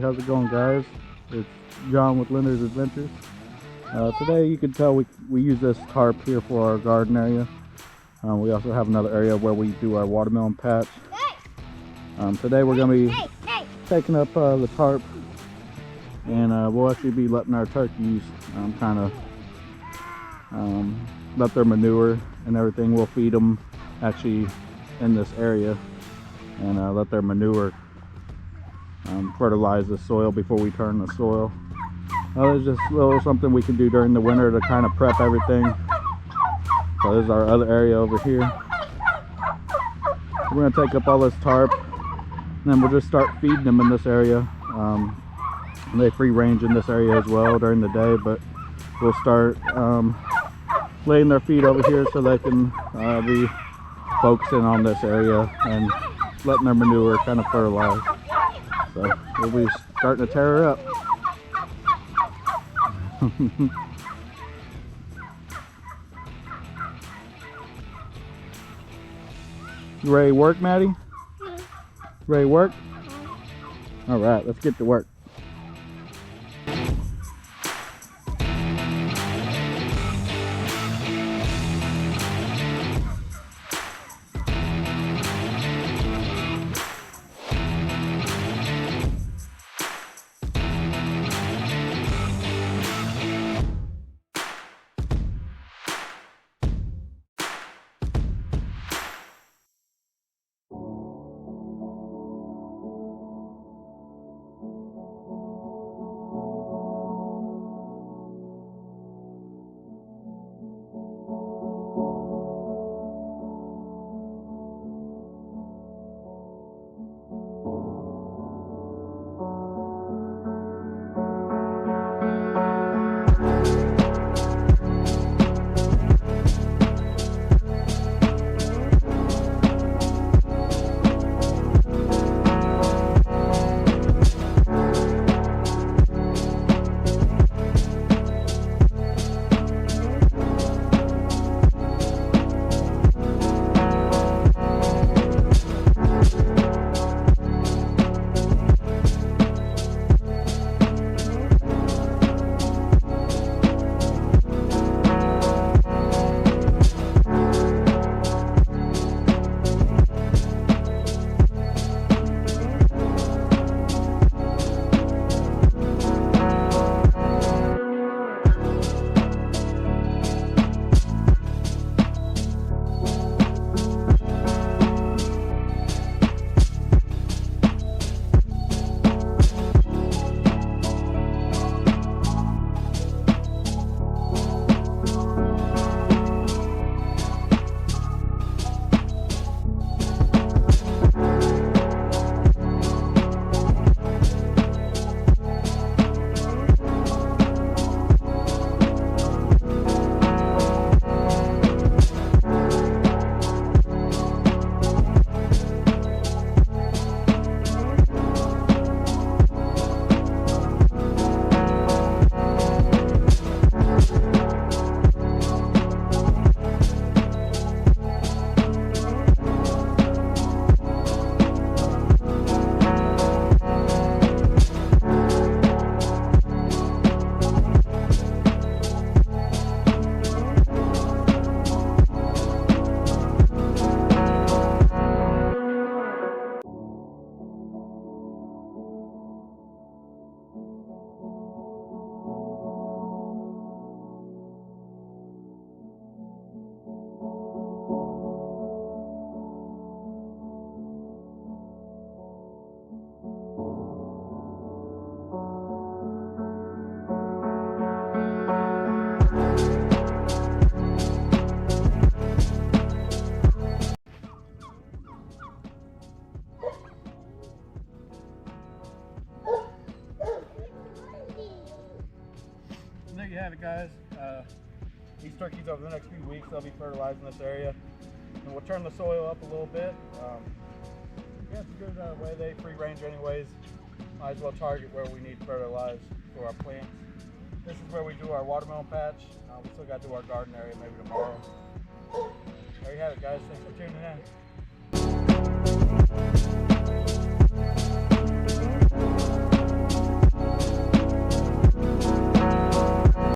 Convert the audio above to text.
how's it going, guys? It's John with Linda's Adventures. Today you can tell we use this tarp here for our garden area. We also have another area where we do our watermelon patch. Today we're going to be taking up the tarp, and we'll actually be letting our turkeys kind of let their manure and everything. We'll feed them actually in this area and let their manure fertilize the soil before we turn the soil. There's just a little something we can do during the winter to kind of prep everything. So this is our other area over here. We're going to take up all this tarp, and then we'll just start feeding them in this area. They free range in this area as well during the day, but we'll start laying their feet over here so they can be focusing on this area and letting their manure kind of fertilize. So we'll be starting to tear her up. You ready to work, Maddie? Ready to work? All right, let's get to work. There you have it, guys. These turkeys over the next few weeks, they'll be fertilizing this area, and we'll turn the soil up a little bit. Yeah, it's a good way. They free range anyways. Might as well target where we need fertilize for our plants. This is where we do our watermelon patch. We still got to do our garden area maybe tomorrow. There you have it, guys. Thanks for tuning in.